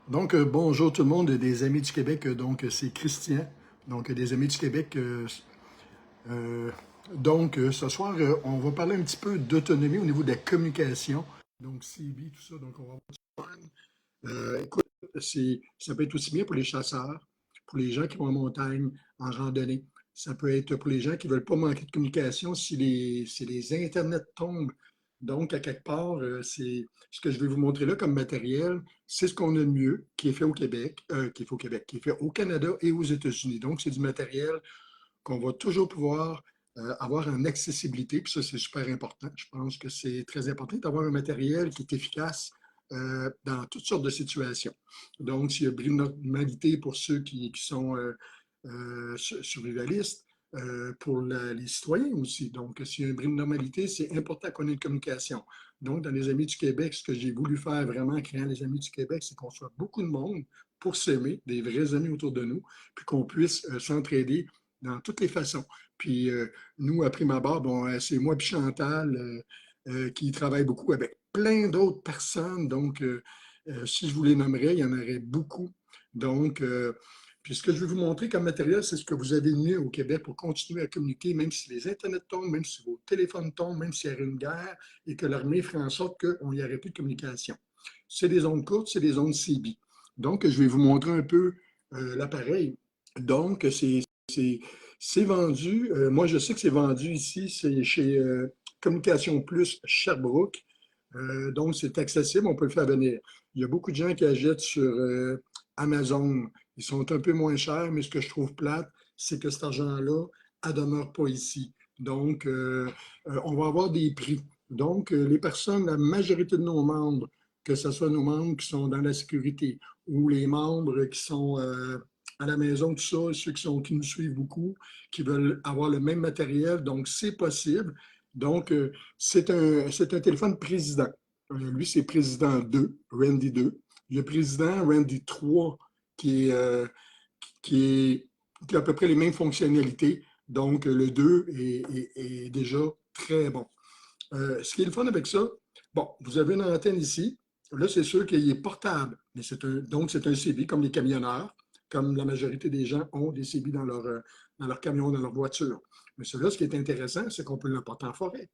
Donc, bonjour tout le monde, des Amis du Québec. C'est Christian. Des Amis du Québec. Euh, Ce soir, on va parler un petit peu d'autonomie au niveau de la communication. Donc, CB, tout ça. Donc, on va avoir du fun. Écoute, ça peut être aussi bien pour les chasseurs, pour les gens qui vont en montagne, en randonnée. Ça peut être pour les gens qui ne veulent pas manquer de communication si les Internet tombent. Donc, à quelque part, c'est ce que je vais vous montrer là comme matériel, c'est ce qu'on a de mieux, qui est fait au Québec, qui est fait au Canada et aux États-Unis. Donc, c'est du matériel qu'on va toujours pouvoir avoir en accessibilité, puis ça, c'est super important. Je pense que c'est très important d'avoir un matériel qui est efficace dans toutes sortes de situations. Donc, s'il y a brinodalité pour ceux qui sont survivalistes, pour les citoyens aussi. Donc, s'il y a un brin de normalité, c'est important qu'on ait une communication. Donc, dans les Amis du Québec, ce que j'ai voulu faire vraiment en créant les Amis du Québec, c'est qu'on soit beaucoup de monde pour s'aimer, des vrais amis autour de nous, puis qu'on puisse s'entraider dans toutes les façons. Puis nous, à prime abord, bon, c'est moi et Chantal qui travaille beaucoup avec plein d'autres personnes. Donc, si je vous les nommerais, il y en aurait beaucoup. Donc, puis ce que je vais vous montrer comme matériel, c'est ce que vous avez mis au Québec pour continuer à communiquer, même si les Internet tombent, même si vos téléphones tombent, même s'il y a une guerre et que l'armée ferait en sorte qu'on n'y aurait plus de communication. C'est des ondes courtes, c'est des ondes CB. Donc, je vais vous montrer un peu l'appareil. Donc, c'est vendu. Moi, je sais que c'est vendu ici, c'est chez Communication Plus Sherbrooke. Donc, c'est accessible, on peut le faire venir. Il y a beaucoup de gens qui achètent sur Amazon. Ils sont un peu moins chers, mais ce que je trouve plate, c'est que cet argent-là, elle ne demeure pas ici. Donc, on va avoir des prix. Donc, les personnes, la majorité de nos membres, que ce soit nos membres qui sont dans la sécurité ou les membres qui sont à la maison, tout ça, ceux qui nous suivent beaucoup, qui veulent avoir le même matériel, donc c'est possible. Donc, c'est un téléphone président. Lui, c'est président 2, Randy 2. Le président Randy 3, qui est, euh, qui est, qui a à peu près les mêmes fonctionnalités. Donc, le 2 est déjà très bon. Ce qui est le fun avec ça, bon, vous avez une antenne ici. Là, c'est sûr qu'il est portable, mais donc c'est un CB comme les camionneurs, comme la majorité des gens ont des CB dans leur camion, dans leur voiture. Mais celui-là, ce qui est intéressant, c'est qu'on peut l'emporter en forêt.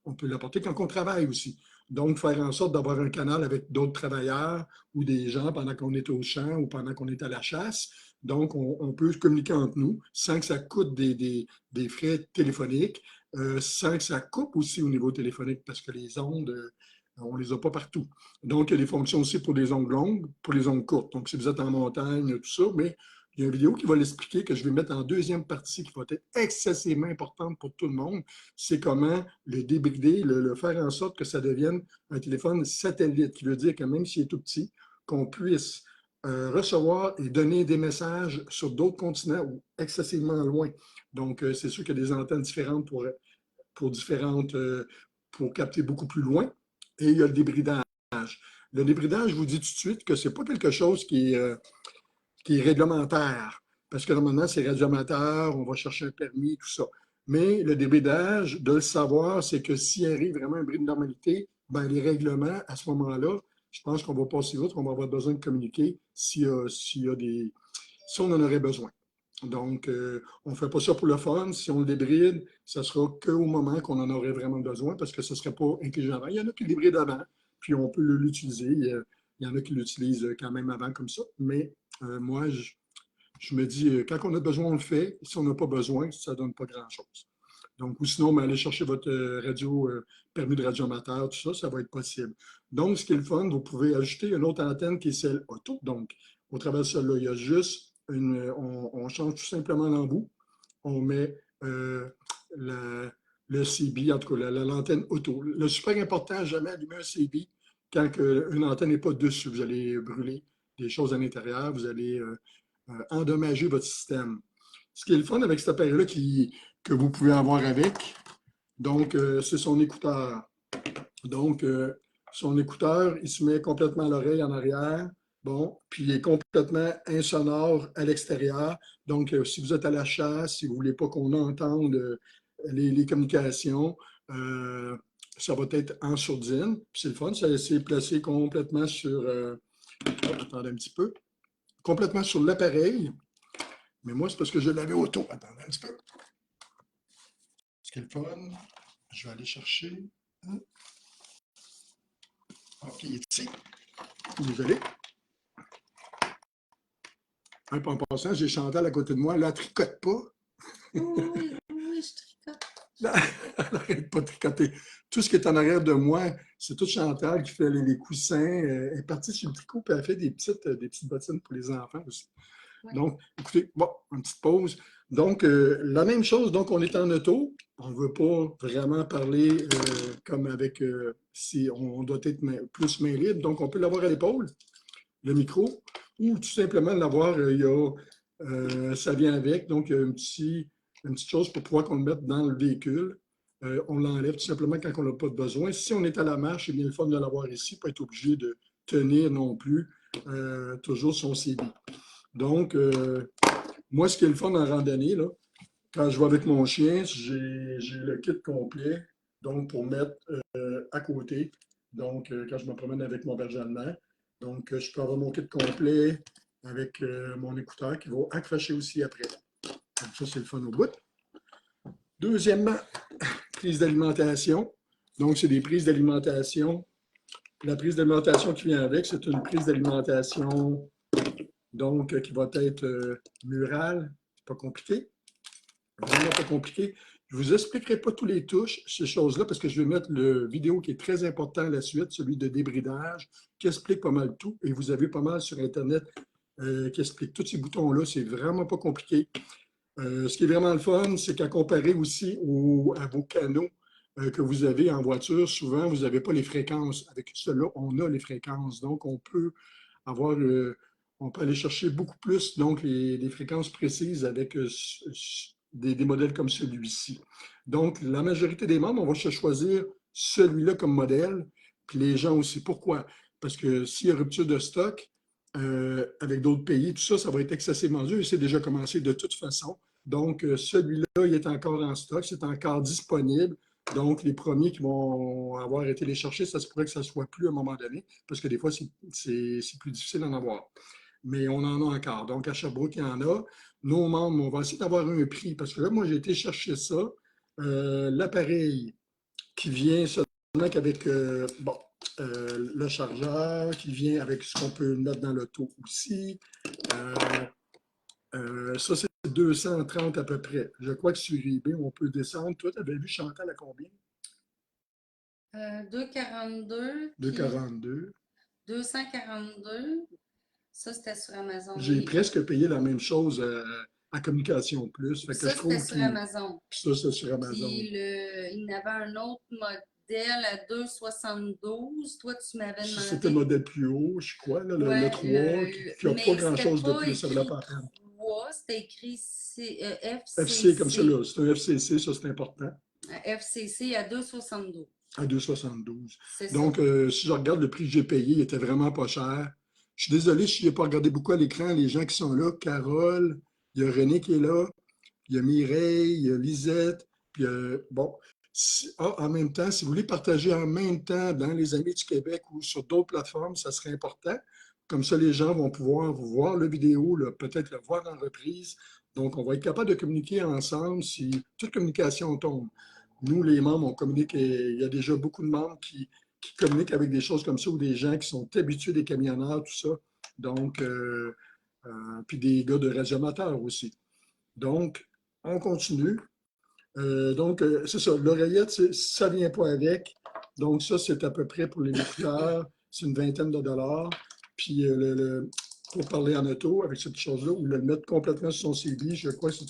On peut l'apporter quand on travaille aussi. Donc, faire en sorte d'avoir un canal avec d'autres travailleurs ou des gens pendant qu'on est au champ ou pendant qu'on est à la chasse. Donc, on peut communiquer entre nous sans que ça coûte des frais téléphoniques, sans que ça coupe aussi au niveau téléphonique parce que les ondes, on ne les a pas partout. Donc, il y a des fonctions aussi pour les ondes longues, pour les ondes courtes. Donc, si vous êtes en montagne, tout ça, mais il y a une vidéo qui va l'expliquer que je vais mettre en deuxième partie qui va être excessivement importante pour tout le monde. C'est comment le débrider, le faire en sorte que ça devienne un téléphone satellite, qui veut dire que même s'il est tout petit, qu'on puisse recevoir et donner des messages sur d'autres continents ou excessivement loin. Donc, c'est sûr qu'il y a des antennes différentes pour différentes, pour capter beaucoup plus loin. Et il y a le débridage. Le débridage, je vous dis tout de suite que ce n'est pas quelque chose qui est réglementaire. Parce que normalement, c'est radioamateur, on va chercher un permis, tout ça. Mais le débridage, de le savoir, c'est que s'il arrive vraiment un bris de normalité, ben, les règlements, à ce moment-là, je pense qu'on va passer vite, on va avoir besoin de communiquer si on en aurait besoin. Donc, on ne fait pas ça pour le fun. Si on le débride, ça sera qu'au moment qu'on en aurait vraiment besoin parce que ce ne serait pas intelligent avant. Il y en a qui le débrident avant, puis on peut l'utiliser. Il y en a qui l'utilisent quand même avant comme ça. Mais moi, je me dis, quand on a besoin, on le fait. Si on n'a pas besoin, ça ne donne pas grand-chose. Donc, ou sinon, ben, allez chercher votre radio, permis de radioamateur, tout ça, ça va être possible. Donc, ce qui est le fun, vous pouvez ajouter une autre antenne qui est celle auto. Donc, au travers de celle-là, il y a juste on change tout simplement l'embout. On met la- le CB, en tout cas l'antenne auto. Le super important, jamais allumer un CB quand une antenne n'est pas dessus. Vous allez brûler des choses à l'intérieur, vous allez endommager votre système. Ce qui est le fun avec cet appareil-là que vous pouvez avoir avec, donc c'est son écouteur. Donc, son écouteur, il se met complètement à l'oreille en arrière. Bon, puis il est complètement insonore à l'extérieur. Donc, si vous êtes à la chasse, si vous ne voulez pas qu'on entende les communications, ça va être en sourdine. Puis c'est le fun, c'est placé complètement Oh, attendez un petit peu. Complètement sur l'appareil. Mais moi, c'est parce que je l'avais auto. Attendez un petit peu. Ce qui est le fun, je vais aller chercher. OK, il est ici. Désolé. En passant, j'ai Chantal à côté de moi. Là, elle ne tricote pas. Oui, oui, je tricote. Elle n'arrête pas de tricoter. Tout ce qui est en arrière de moi, c'est tout Chantal qui fait les coussins. Elle est partie sur le tricot, puis elle fait des petites bottines pour les enfants aussi. Oui. Donc, écoutez, bon, une petite pause. Donc, la même chose, donc on est en auto. On ne veut pas vraiment parler comme avec si on doit être plus main libre. Donc, on peut l'avoir à l'épaule, le micro, ou tout simplement l'avoir, ça vient avec. Donc, il y a une petite chose pour pouvoir qu'on le mette dans le véhicule. On l'enlève tout simplement quand on n'a pas de besoin. Si on est à la marche, c'est bien le fun de l'avoir ici, pas être obligé de tenir non plus toujours son CB. Donc, moi, ce qui est le fun en randonnée, là, quand je vais avec mon chien, j'ai le kit complet, donc pour mettre à côté. Donc, quand je me promène avec mon berger allemand, donc je peux avoir mon kit complet avec mon écouteur qui va accrocher aussi après. Donc, ça, c'est le fun au bout. Deuxièmement, prise d'alimentation. Donc, c'est des prises d'alimentation. La prise d'alimentation qui vient avec, c'est une prise d'alimentation donc qui va être murale. C'est pas compliqué. Vraiment pas compliqué. Je ne vous expliquerai pas tous les touches, ces choses-là, parce que je vais mettre le vidéo qui est très important à la suite, celui de débridage, qui explique pas mal tout. Et vous avez pas mal sur Internet qui explique tous ces boutons-là. C'est vraiment pas compliqué. Ce qui est vraiment le fun, c'est qu'à comparer aussi à vos canaux que vous avez en voiture, souvent, vous n'avez pas les fréquences. Avec cela, on a les fréquences. Donc, on peut avoir, on peut aller chercher beaucoup plus donc les fréquences précises avec des modèles comme celui-ci. Donc, la majorité des membres, on va se choisir celui-là comme modèle, puis les gens aussi. Pourquoi? Parce que s'il y a rupture de stock, avec d'autres pays, tout ça, ça va être excessivement dur et c'est déjà commencé de toute façon. Donc, celui-là, il est encore en stock, c'est encore disponible. Donc, les premiers qui vont avoir été les chercher, ça se pourrait que ça ne soit plus à un moment donné, parce que des fois, c'est plus difficile d'en avoir. Mais on en a encore. Donc, à Sherbrooke, il y en a. Nos membres, on va essayer d'avoir un prix, parce que là, moi, j'ai été chercher ça. L'appareil qui vient seulement qu'avec bon, le chargeur, qui vient avec ce qu'on peut mettre dans l'auto aussi. Ça, c'est 230 à peu près. Je crois que sur eBay, on peut descendre. Toi, tu avais vu Chantal à combien? 2,42 puis 2,42. 242. Ça, c'était sur Amazon, J'ai oui. presque payé la même chose à Communication Plus. Fait que Ça, je c'était trouve sur que Amazon. ça, c'est sur Amazon. Puis il y en avait un autre modèle à 2,72. Toi, tu m'avais C'était le demandé. modèle plus haut, je crois, là, le Ouais, 3, qui n'a pas mais c'était grand-chose de pas plus. Ça ne valait écrit pas la peine. 3, c'était écrit FC, comme ça, FCC. là. C'est un FCC, ça, c'est important. FCC à 2,72. À 2,72. C'est ça. Donc, si je regarde le prix que j'ai payé, il était vraiment pas cher. Je suis désolé si je n'ai pas regardé beaucoup à l'écran les gens qui sont là. Carole, il y a René qui est là, il y a Mireille, il y a Lisette. Puis, bon, en même temps, si vous voulez partager en même temps dans les Amis du Québec ou sur d'autres plateformes, ça serait important. Comme ça, les gens vont pouvoir voir la vidéo, peut-être le voir en reprise. Donc, on va être capable de communiquer ensemble si toute communication tombe. Nous, les membres, on communique et il y a déjà beaucoup de membres qui communiquent avec des choses comme ça ou des gens qui sont habitués des camionneurs, tout ça. Donc, puis des gars de radioamateurs aussi. Donc, on continue. Donc, c'est ça. L'oreillette, ça ne vient pas avec. Donc, ça, c'est à peu près pour les écouteurs. C'est une vingtaine de dollars. Puis, pour parler en auto avec cette chose-là, ou le mettre complètement sur son CD, je crois que c'est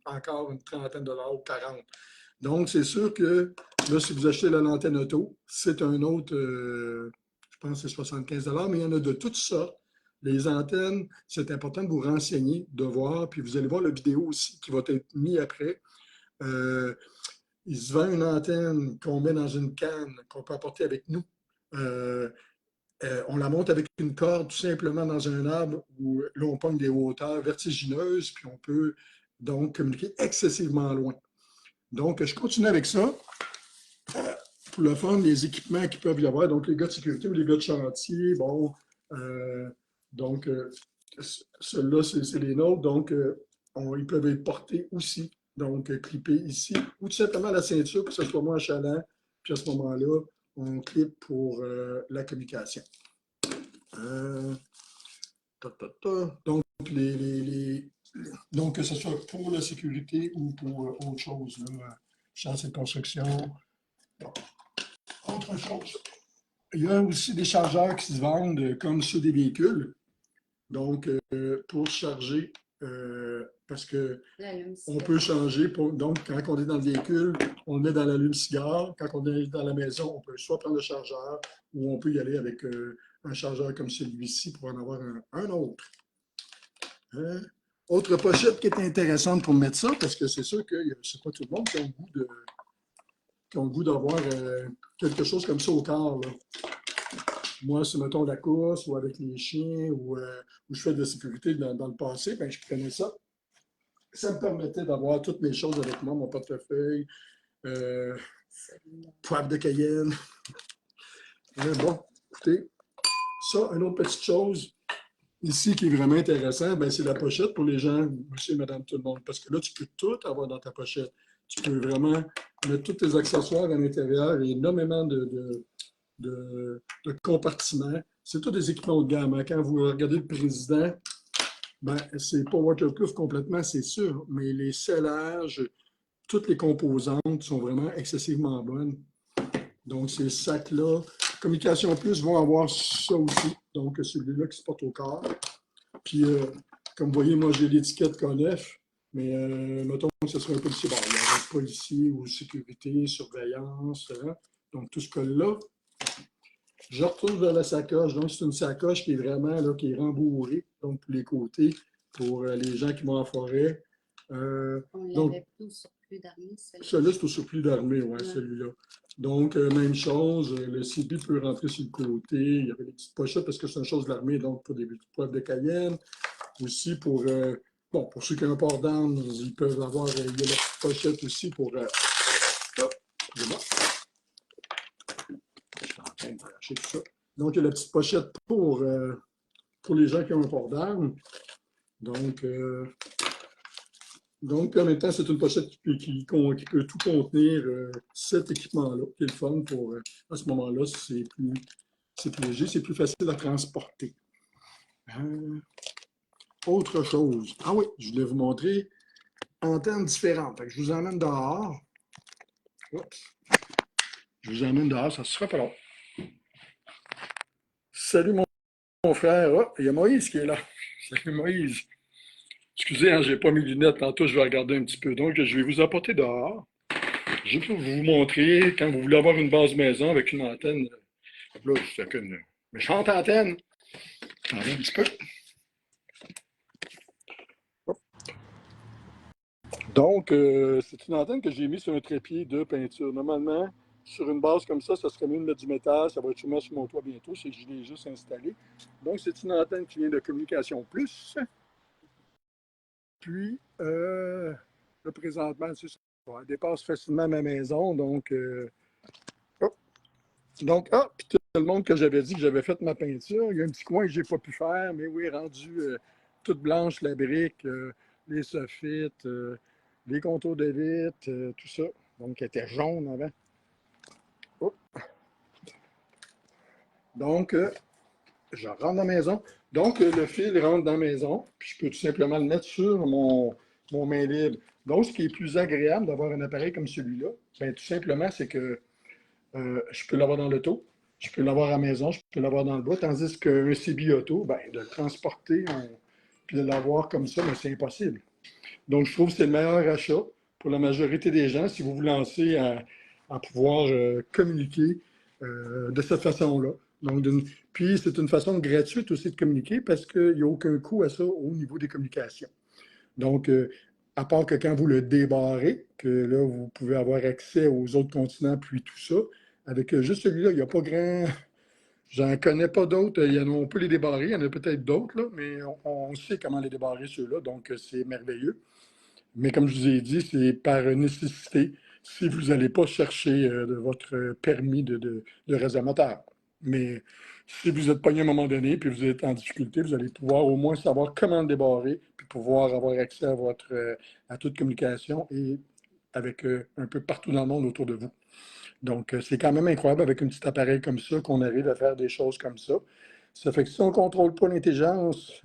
encore une trentaine de dollars ou 40. Donc, c'est sûr que là, si vous achetez la lanterne auto, c'est un autre, je pense que c'est 75 dollars, mais il y en a de toutes sortes. Les antennes, c'est important de vous renseigner, de voir, puis vous allez voir la vidéo aussi qui va être mise après. Euh, il se vend une antenne qu'on met dans une canne, qu'on peut apporter avec nous. Euh, on la monte avec une corde tout simplement dans un arbre où là, on pogne des hauteurs vertigineuses, puis on peut donc communiquer excessivement loin. Donc, je continue avec ça. Pour le fun, les équipements qui peuvent y avoir, donc les gars de sécurité ou les gars de chantier, bon, Donc, ceux-là, c'est les nôtres. Donc, ils peuvent être portés aussi. Donc, clippés ici. Ou tout simplement à la ceinture pour que ce soit moins chalant. Puis à ce moment-là, on clip pour la communication. Donc, donc, que ce soit pour la sécurité ou pour autre chose, là, chantier de construction. Bon. Autre chose. Il y a aussi des chargeurs qui se vendent comme ceux des véhicules. Donc, pour charger, parce que on peut changer. Donc, quand on est dans le véhicule, on le met dans l'allume-cigare. Quand on est dans la maison, on peut soit prendre le chargeur ou on peut y aller avec un chargeur comme celui-ci pour en avoir un autre. Autre pochette qui est intéressante pour mettre ça, parce que c'est sûr que c'est pas tout le monde qui a le goût d'avoir quelque chose comme ça au corps, là. Moi, si mettons la course ou avec les chiens ou je fais de la sécurité dans le passé, ben, je prenais ça. Ça me permettait d'avoir toutes mes choses avec moi, mon portefeuille, poivre de Cayenne. Bon, écoutez, ça, une autre petite chose ici qui est vraiment intéressant, ben, c'est la pochette pour les gens, monsieur et madame tout le monde, parce que là, tu peux tout avoir dans ta pochette. Tu peux vraiment mettre tous tes accessoires à l'intérieur et énormément de compartiments. C'est tous des équipements haut de gamme. Quand vous regardez le président, ben, c'est pas waterproof complètement, c'est sûr, mais les sellages, toutes les composantes sont vraiment excessivement bonnes. Donc, ces sacs-là, Communication Plus vont avoir ça aussi. Donc, celui-là qui se porte au corps. Puis, comme vous voyez, moi, j'ai l'étiquette Conef, mais mettons que ce serait un policier. Bon, il y a un policier ou sécurité, surveillance, hein? Donc, tout ce col-là. Je retourne vers la sacoche. Donc, c'est une sacoche qui est vraiment là, qui est rembourrée, donc pour les côtés, pour les gens qui vont en forêt. On l'avait plus au surplus d'armée, celui-là, c'est au surplus d'armée, ouais, celui-là. Donc, même chose, le CB peut rentrer sur le côté. Il y avait des petites pochettes parce que c'est une chose de l'armée, donc pour des poivres de Cayenne. Aussi pour, bon, pour ceux qui ont un port d'armes, ils peuvent avoir, il y a la petite pochette aussi pour, oh, excusez-moi. Je suis en train de lâcher tout ça. Donc, il y a la petite pochette pour les gens qui ont un port d'armes. Donc, en même temps, c'est une pochette qui peut tout contenir cet équipement-là, qui est le fun pour, à ce moment-là, c'est plus léger, c'est plus facile à transporter. Autre chose. Ah oui, je voulais vous montrer antennes différentes. Fait que je vous emmène dehors. Oups. Je vous emmène dehors, ça ne sera pas long. Salut mon frère. Oh, il y a Moïse qui est là. Salut Moïse. Excusez, hein, je n'ai pas mes lunettes, tantôt je vais regarder un petit peu. Donc, je vais vous apporter dehors. Je vais vous montrer, quand vous voulez avoir une base maison avec une antenne, là, c'est avec une méchante antenne. Attendez un petit peu. Donc, c'est une antenne que j'ai mise sur un trépied de peinture. Normalement, sur une base comme ça serait mieux de mettre du métal. Ça va être sûrement sur mon toit bientôt, c'est que je l'ai juste installé. Donc, c'est une antenne qui vient de Communication Plus. Puis, là, présentement, elle dépasse facilement ma maison. Donc, puis tout le monde que j'avais dit que j'avais fait ma peinture, il y a un petit coin que je n'ai pas pu faire, mais oui, rendu toute blanche, la brique, les soffites, les contours de vitre, tout ça. Donc, elle était jaune avant. Oh. Donc, je rentre dans la maison. Donc, le fil rentre dans la maison, puis je peux tout simplement le mettre sur mon main libre. Donc, ce qui est plus agréable d'avoir un appareil comme celui-là, bien, tout simplement, c'est que je peux l'avoir dans l'auto, je peux l'avoir à la maison, je peux l'avoir dans le bois, tandis qu'un CB auto, bien, de le transporter puis de l'avoir comme ça, mais c'est impossible. Donc, je trouve que c'est le meilleur achat pour la majorité des gens si vous vous lancez à pouvoir communiquer de cette façon-là. Donc, puis, c'est une façon gratuite aussi de communiquer parce qu'il n'y a aucun coût à ça au niveau des communications. Donc, à part que quand vous le débarrez, que là, vous pouvez avoir accès aux autres continents, puis tout ça, avec juste celui-là, il n'y a pas grand. J'en connais pas d'autres. On peut les débarrer, il y en a peut-être d'autres, là, mais on sait comment les débarrer, ceux-là, donc c'est merveilleux. Mais comme je vous ai dit, c'est par nécessité si vous n'allez pas chercher de votre permis de réseau moteur. Mais si vous êtes pogné à un moment donné, puis vous êtes en difficulté, vous allez pouvoir au moins savoir comment le débarrer, puis pouvoir avoir accès à à toute communication et avec un peu partout dans le monde autour de vous. Donc, c'est quand même incroyable avec un petit appareil comme ça qu'on arrive à faire des choses comme ça. Ça fait que si on ne contrôle pas l'intelligence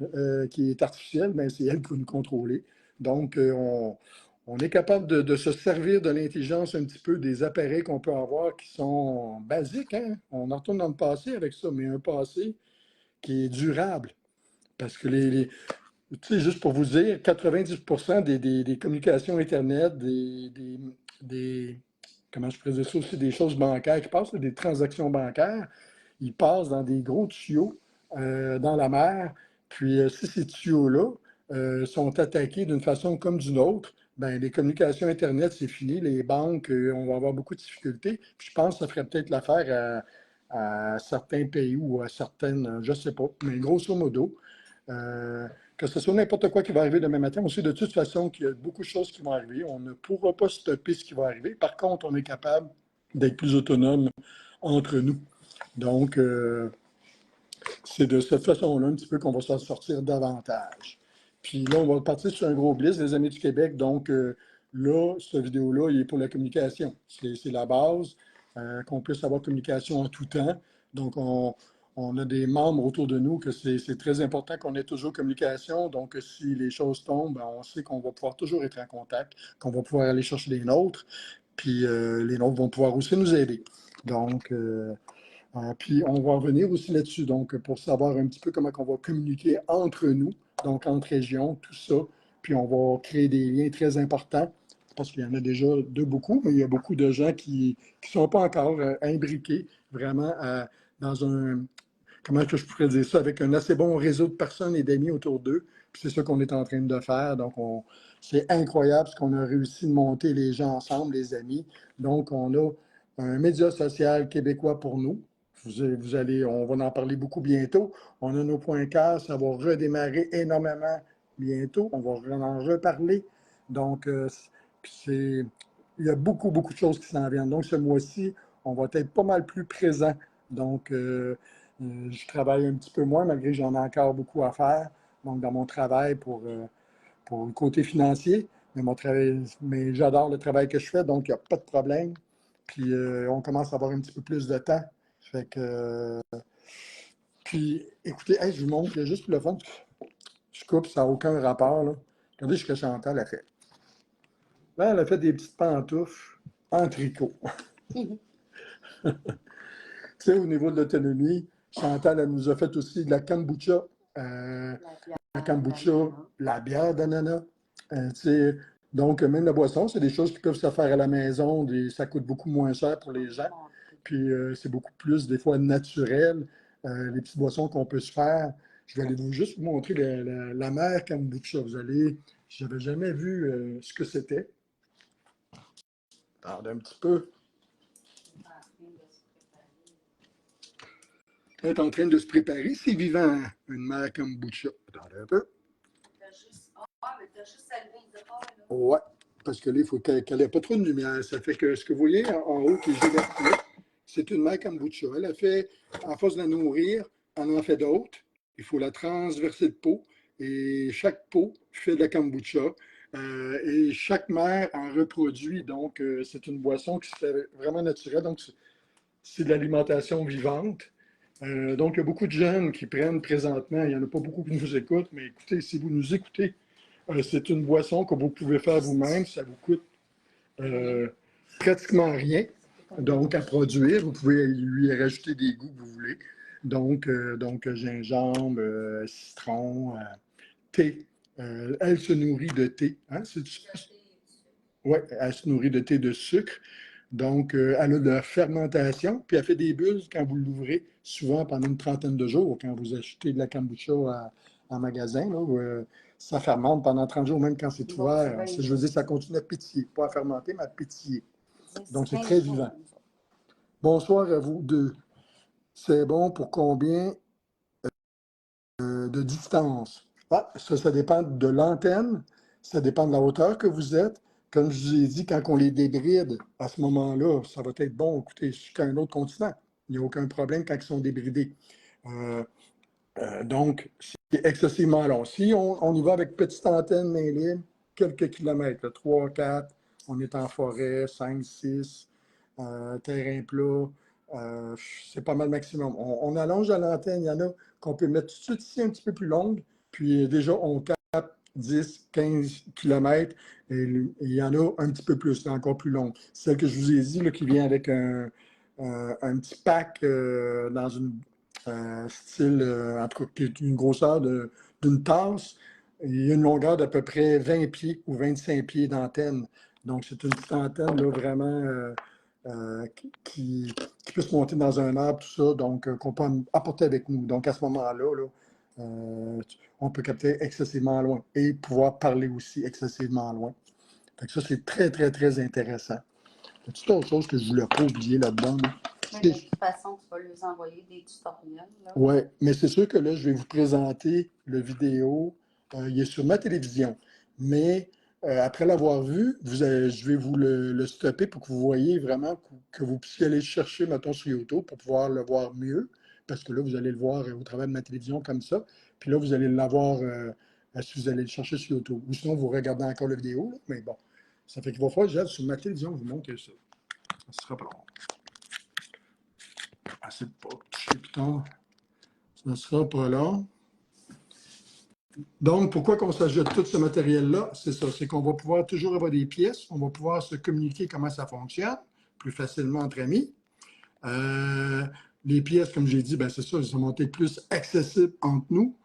qui est artificielle, ben, c'est elle qui va nous contrôler. Donc, on est capable de se servir de l'intelligence un petit peu des appareils qu'on peut avoir qui sont basiques, hein? On en retourne dans le passé avec ça, mais un passé qui est durable. Parce que tu sais, juste pour vous dire, 90% des communications Internet, comment je pourrais dire ça aussi, des choses bancaires qui passent, des transactions bancaires, ils passent dans des gros tuyaux dans la mer. Puis si ces tuyaux-là sont attaqués d'une façon comme d'une autre, ben les communications Internet, c'est fini. Les banques, on va avoir beaucoup de difficultés. Puis je pense que ça ferait peut-être l'affaire à certains pays ou à certaines, je ne sais pas, mais grosso modo, que ce soit n'importe quoi qui va arriver demain matin, on sait de toute façon qu'il y a beaucoup de choses qui vont arriver. On ne pourra pas stopper ce qui va arriver. Par contre, on est capable d'être plus autonome entre nous. Donc, c'est de cette façon-là un petit peu qu'on va s'en sortir davantage. Puis là, on va partir sur un gros bliss, les Amis du Québec. Donc, là, cette vidéo-là, il est pour la communication. C'est la base, qu'on puisse avoir communication en tout temps. Donc, on a des membres autour de nous que c'est très important qu'on ait toujours communication. Donc, si les choses tombent, ben, on sait qu'on va pouvoir toujours être en contact, qu'on va pouvoir aller chercher les nôtres, puis les nôtres vont pouvoir aussi nous aider. Donc, puis on va revenir aussi là-dessus, donc pour savoir un petit peu comment on va communiquer entre nous, donc entre régions, tout ça. Puis on va créer des liens très importants, parce qu'il y en a déjà de beaucoup, mais il y a beaucoup de gens qui ne sont pas encore imbriqués vraiment dans un, comment que je pourrais dire ça, avec un assez bon réseau de personnes et d'amis autour d'eux. Puis c'est ça qu'on est en train de faire. Donc, c'est incroyable ce qu'on a réussi de monter les gens ensemble, les amis. Donc, on a un média social québécois pour nous. On va en parler beaucoup bientôt. On a nos points casse, ça va redémarrer énormément bientôt. On va en reparler. Donc, il y a beaucoup, beaucoup de choses qui s'en viennent. Donc, ce mois-ci, on va être pas mal plus présent. Donc, je travaille un petit peu moins, malgré que j'en ai encore beaucoup à faire. Donc, dans mon travail pour le côté financier. Mais j'adore le travail que je fais, donc il n'y a pas de problème. Puis, on commence à avoir un petit peu plus de temps. Fait que, puis, écoutez, hey, je vous montre, là, juste pour le fun, je coupe, ça n'a aucun rapport. Là. Regardez ce que Chantal a fait. Là, elle a fait des petites pantoufles en tricot. Tu sais, au niveau de l'autonomie, Chantal, elle nous a fait aussi de la kombucha. La kombucha, la bière d'ananas. Tu sais, donc, même la boisson, c'est des choses qui peuvent se faire à la maison. Ça coûte beaucoup moins cher pour les gens. Puis, c'est beaucoup plus, des fois, naturel. Les petites boissons qu'on peut se faire. Je vais aller juste vous montrer la mer kombucha. Je n'avais jamais vu ce que c'était. Attendez un petit peu. Elle est en train de se préparer. C'est vivant, hein, une mer kombucha. Attendez un peu. Mais t'as juste allumé les efforts, là. Ouais, parce que là, il faut qu'elle n'ait pas trop de lumière. Ça fait que ce que vous voyez en haut qui est gelé, c'est une mer kombucha. Elle a fait, à force de la nourrir, elle en fait d'autres. Il faut la transverser de peau. Et chaque peau fait de la kombucha. Et chaque mer en reproduit. Donc, c'est une boisson qui se fait vraiment naturelle. Donc, c'est de l'alimentation vivante. Donc, il y a beaucoup de jeunes qui prennent présentement. Il n'y en a pas beaucoup qui nous écoutent, mais écoutez, si vous nous écoutez, c'est une boisson que vous pouvez faire vous-même. Ça vous coûte pratiquement rien. Donc, à produire, vous pouvez lui rajouter des goûts que vous voulez. Donc gingembre, citron, thé. Elle se nourrit de thé. Hein? Oui, elle se nourrit de thé de sucre. Donc, elle a de la fermentation, puis elle fait des bulles quand vous l'ouvrez, souvent pendant une trentaine de jours, quand vous achetez de la kombucha en magasin, là, où, ça fermente pendant 30 jours, même quand c'est ouvert. Je veux dire, ça continue à pétiller, pas à fermenter, mais à pétiller. Donc, c'est très vivant. Bonsoir à vous deux. C'est bon pour combien de distance? Ah, ça dépend de l'antenne, ça dépend de la hauteur que vous êtes. Comme je vous ai dit, quand on les débride, à ce moment-là, ça va être bon, écoutez, jusqu'à un autre continent. Il n'y a aucun problème quand ils sont débridés. Donc, c'est excessivement long. Si on y va avec petite antenne main libre, quelques kilomètres, 3, 4, on est en forêt, 5, 6, terrain plat, c'est pas mal maximum. On allonge à l'antenne, il y en a qu'on peut mettre tout de suite ici un petit peu plus longue, puis déjà on capte 10, 15 kilomètres, et il y en a un petit peu plus, encore plus longue. Celle que je vous ai dit, là, qui vient avec un petit pack dans une style, en tout cas, qui est une grosseur d'une tasse. Il y a une longueur d'à peu près 20 pieds ou 25 pieds d'antenne. Donc, c'est une petite antenne là, vraiment qui peut se monter dans un arbre, tout ça, donc qu'on peut apporter avec nous. Donc, à ce moment-là, là, on peut capter excessivement loin et pouvoir parler aussi excessivement loin. Fait que ça, c'est très, très, très intéressant. Il y a autre chose que je ne voulais pas oublier là-dedans. Là. Mais de toute façon, tu vas leur envoyer des tutoriels. Oui, mais c'est sûr que là, je vais vous présenter le vidéo. Il est sur ma télévision. Mais après l'avoir vu, je vais vous le stopper pour que vous voyez vraiment que vous puissiez aller chercher, mettons, sur YouTube pour pouvoir le voir mieux. Parce que là, vous allez le voir au travers de ma télévision comme ça. Puis là, vous allez l'avoir si vous allez le chercher sur YouTube. Ou sinon, vous regardez encore la vidéo. Là. Mais bon, ça fait qu'il va falloir que j'aille sur ma télévision vous montrer ça. Ça sera pas long. Assez de pas toucher, putain. Ça ne sera pas là. Donc, pourquoi qu'on s'ajoute tout ce matériel-là? C'est ça, c'est qu'on va pouvoir toujours avoir des pièces, on va pouvoir se communiquer comment ça fonctionne plus facilement entre amis. Les pièces, comme j'ai dit, ben c'est ça, elles sont peut-être plus accessibles entre nous.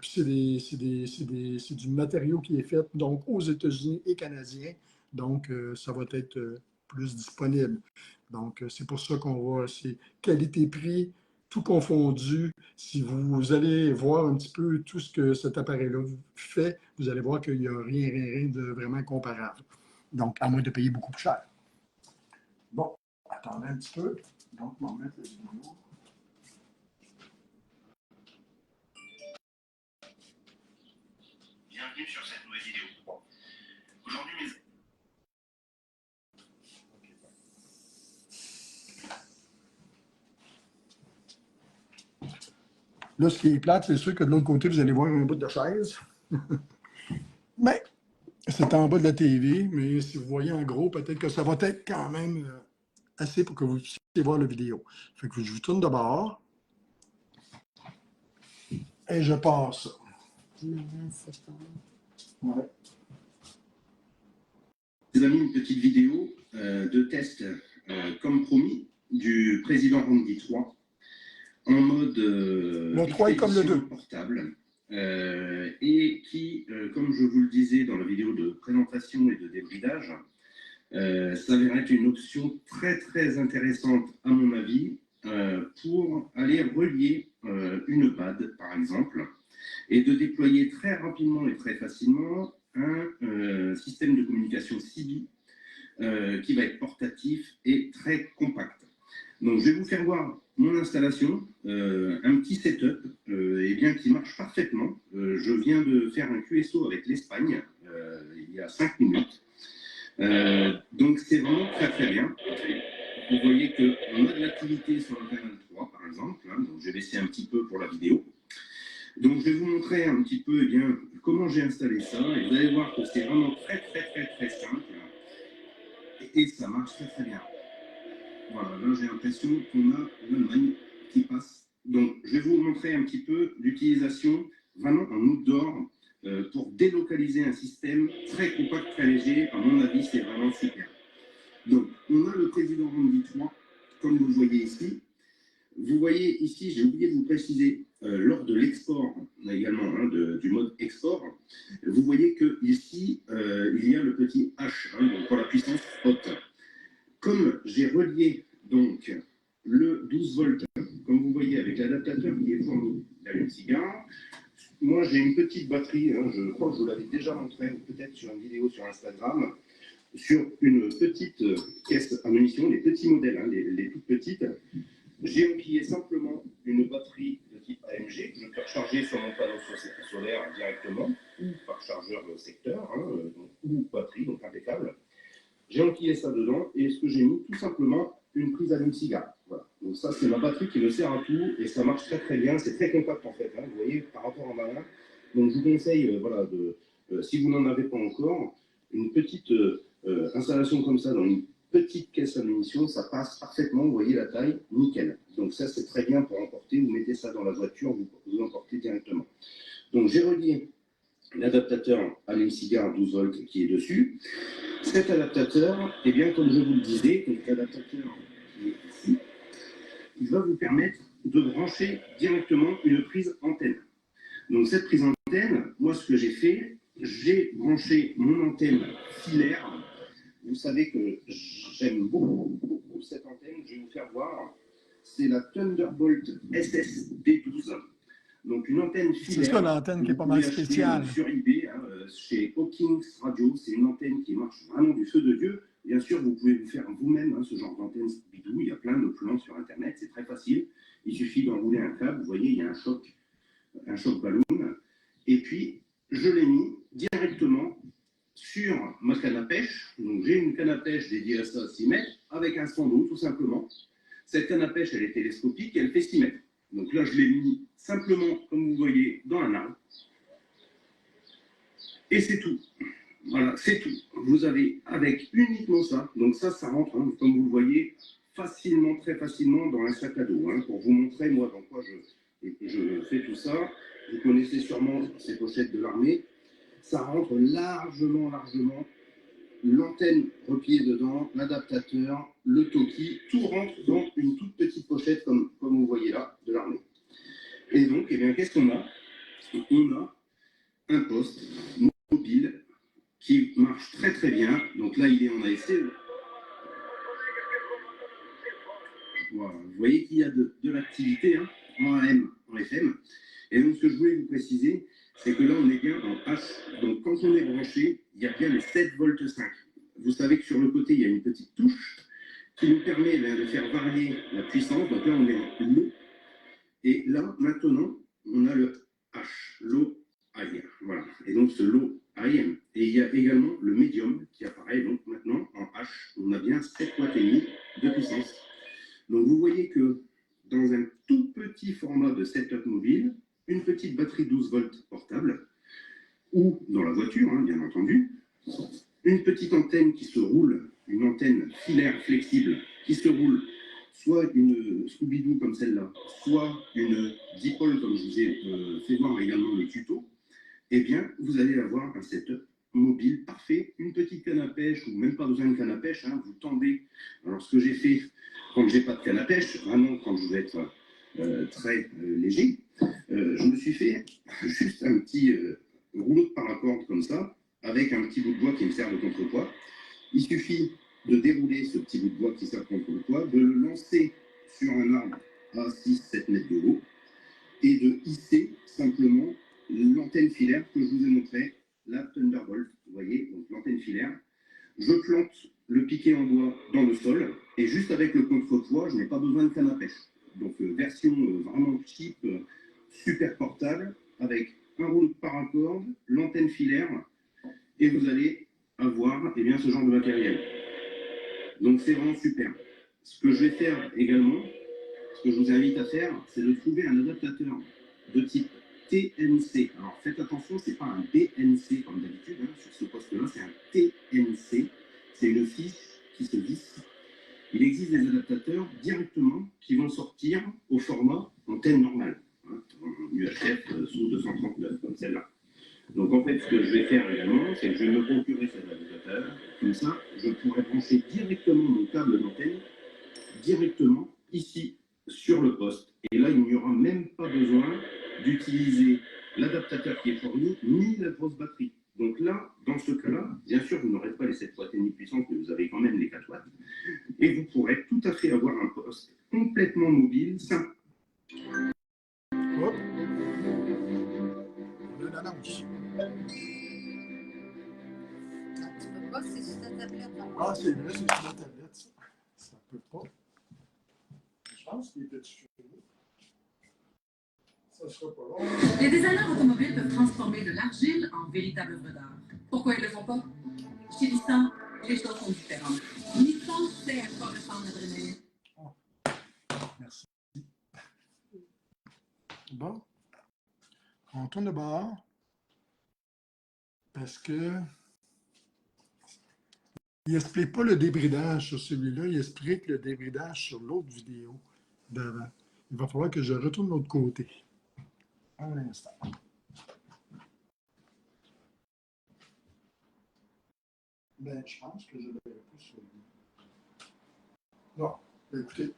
Puis c'est du matériau qui est fait donc aux États-Unis et Canadiens. Donc, ça va être plus disponible. Donc, c'est pour ça qu'on va, c'est qualité-prix, tout confondu. Si vous allez voir un petit peu tout ce que cet appareil-là fait, vous allez voir qu'il n'y a rien de vraiment comparable. Donc, à moins de payer beaucoup plus cher. Bon, attendez un petit peu. Donc, on va mettre la vidéo. Bienvenue sur cette nouvelle vidéo. Aujourd'hui, mes... Là, ce qui est plate, c'est sûr que de l'autre côté, vous allez voir un bout de chaise. Mais c'est en bas de la TV, mais si vous voyez en gros, peut-être que ça va être quand même assez pour que vous puissiez voir la vidéo. Fait que je vous tourne de bord. Et je passe ça. Ouais. Je vous ai mis une petite vidéo de test, comme promis, du président Randy 3 en mode le 3 est comme le 2. Portable et qui, comme je vous le disais dans la vidéo de présentation et de débridage, s'avère être une option très très intéressante à mon avis pour aller relier une PAD par exemple et de déployer très rapidement et très facilement un système de communication CB qui va être portatif et très compact. Donc, je vais vous faire voir mon installation, un petit setup et bien, qui marche parfaitement. Je viens de faire un QSO avec l'Espagne il y a 5 minutes. Donc, c'est vraiment très très bien. Vous voyez qu'on a de l'activité sur le canal 3, par exemple. Hein, donc, je vais baisser un petit peu pour la vidéo. Donc, je vais vous montrer un petit peu bien, comment j'ai installé ça. Et vous allez voir que c'est vraiment très très très très simple. Et ça marche très très bien. Voilà, là j'ai l'impression qu'on a l'Allemagne qui passe. Donc je vais vous montrer un petit peu l'utilisation vraiment en outdoor pour délocaliser un système très compact, très léger. À mon avis, c'est vraiment super. Donc on a le président Randy 3, comme vous le voyez ici. Vous voyez ici, j'ai oublié de vous préciser, lors de l'export également, hein, du mode export, vous voyez que ici, il y a le petit H hein, donc pour la puissance haute. Comme j'ai relié donc le 12 volts, comme vous voyez avec l'adaptateur qui est fourni d'allume-cigare, moi j'ai une petite batterie, hein, je crois que je vous l'avais déjà montré, peut-être sur une vidéo sur Instagram, sur une petite caisse à munitions, les petits modèles, hein, les toutes petites. J'ai empilé simplement une batterie de type AMG que je peux recharger sur mon panneau solaire directement, ou par chargeur secteur, hein, ou batterie, donc impeccable. J'ai enquillé ça dedans et ce que j'ai mis, tout simplement, une prise allume-cigare. Voilà. Donc ça, c'est ma batterie qui me sert à tout et ça marche très très bien. C'est très compact en fait, hein, vous voyez, par rapport à ma main. Donc je vous conseille, voilà, si vous n'en avez pas encore, une petite installation comme ça dans une petite caisse à munitions, ça passe parfaitement, vous voyez la taille, nickel. Donc ça, c'est très bien pour emporter. Vous mettez ça dans la voiture, vous emportez directement. Donc j'ai relié l'adaptateur allume-cigare 12 volts qui est dessus. Cet adaptateur, eh bien, comme je vous le disais, donc l'adaptateur qui est ici, il va vous permettre de brancher directement une prise antenne. Donc cette prise antenne, moi ce que j'ai fait, j'ai branché mon antenne filaire. Vous savez que j'aime beaucoup cette antenne, je vais vous faire voir. C'est la Thunderbolt SSB12. Donc une antenne filaire. C'est ça l'antenne qui est pas mal spéciale. Sur eBay, hein, chez Hawkins Radio, c'est une antenne qui marche vraiment du feu de Dieu. Bien sûr, vous pouvez vous faire vous-même hein, ce genre d'antenne bidou. Il y a plein de plans sur Internet, c'est très facile. Il suffit d'enrouler un câble. Vous voyez, il y a un choc ballon. Et puis, je l'ai mis directement sur ma canne à pêche. Donc, j'ai une canne à pêche dédiée à ça, 6 mètres, avec un stand-d'eau, tout simplement. Cette canne à pêche, elle est télescopique et elle fait 6 mètres. Donc là, je l'ai mis simplement, comme vous voyez, dans un arbre. Et c'est tout. Voilà, c'est tout. Vous avez avec uniquement ça. Donc ça rentre, hein, comme vous le voyez, facilement, très facilement dans un sac à dos. Hein, pour vous montrer, moi, dans quoi je fais tout ça. Vous connaissez sûrement ces pochettes de l'armée. Ça rentre largement. L'antenne repliée dedans, l'adaptateur, le Toki, tout rentre dans une toute petite pochette comme vous voyez là, de l'armée. Et donc, eh bien, qu'est-ce qu'on a? On a un poste mobile qui marche très très bien. Donc là, il est en ASC. Voilà. Vous voyez qu'il y a de l'activité hein, en AM, en FM. Et donc, ce que je voulais vous préciser, c'est que là, on est bien en H. Donc, quand on est branché, il y a bien les 7 volts 5. Vous savez que sur le côté, il y a une petite touche qui nous permet de faire varier la puissance. Donc là, on est en low. Et là, maintenant, on a le H, low high. Voilà. Et donc, ce low high. Et il y a également le medium qui apparaît. Donc, maintenant, en H, on a bien 7,5 watts de puissance. Donc, vous voyez que dans un tout petit format de setup mobile, une petite batterie 12 volts portable, ou dans la voiture, hein, bien entendu, une petite antenne qui se roule, une antenne filaire flexible qui se roule, soit une Scooby-Doo comme celle-là, soit une dipole comme je vous ai fait voir également le tuto, eh bien, vous allez avoir un setup mobile parfait, une petite canne à pêche, ou même pas besoin de canne à pêche, hein, vous tendez. Alors, ce que j'ai fait quand j'ai pas de canne à pêche, vraiment quand je veux être très léger, je me suis fait juste un petit rouleau de paracorde comme ça, avec un petit bout de bois qui me sert de contrepoids. Il suffit de dérouler ce petit bout de bois qui sert de contrepoids, de le lancer sur un arbre à 6-7 mètres de haut et de hisser simplement l'antenne filaire que je vous ai montré, la Thunderbolt, vous voyez, donc l'antenne filaire. Je plante le piquet en bois dans le sol et juste avec le contrepoids, je n'ai pas besoin de canne à pêche. Donc version vraiment cheap, super portable, avec un rouleau de paracorde, l'antenne filaire, et vous allez avoir eh bien, ce genre de matériel. Donc c'est vraiment super. Ce que je vais faire également, ce que je vous invite à faire, c'est de trouver un adaptateur de type TNC. Alors faites attention, ce n'est pas un BNC comme d'habitude, hein, sur ce poste-là, c'est un TNC. C'est une fiche qui se visse. Il existe des adaptateurs directement qui vont sortir au format antenne normale, hein, en UHF sous 239, comme celle-là. Donc en fait, ce que je vais faire également, c'est que je vais me procurer cet adaptateur. Comme ça, je pourrai brancher directement mon câble d'antenne, directement ici, sur le poste. Et là, il n'y aura même pas besoin d'utiliser l'adaptateur qui est fourni, ni la grosse batterie. Donc là, dans ce cas-là, bien sûr, vous n'aurez pas les 7 watts et demi puissance, mais vous avez quand même les 4 watts. Et vous pourrez tout à fait avoir un poste complètement mobile, simple. Hop. On a l'annonce. Tu peux pas, c'est sur ta tablette. Hein. Ah, c'est vrai, c'est sur la tablette, ça. Ça peut pas. Je pense qu'il était dessus. Ça sera pas long. Les designers automobiles peuvent transformer de l'argile en véritable œuvre d'art. Pourquoi ils ne le font pas? Chez Nissan, les choses sont différentes. Nissan sait à quoi ressemble l'adrénaline. On tourne de bord parce que il n'explique pas le débridage sur celui-là, il explique le débridage sur l'autre vidéo d'avant. Il va falloir que je retourne de l'autre côté. Un instant. Ben, je pense que je ne l'avais pas sur lui. Non, ben, écoutez.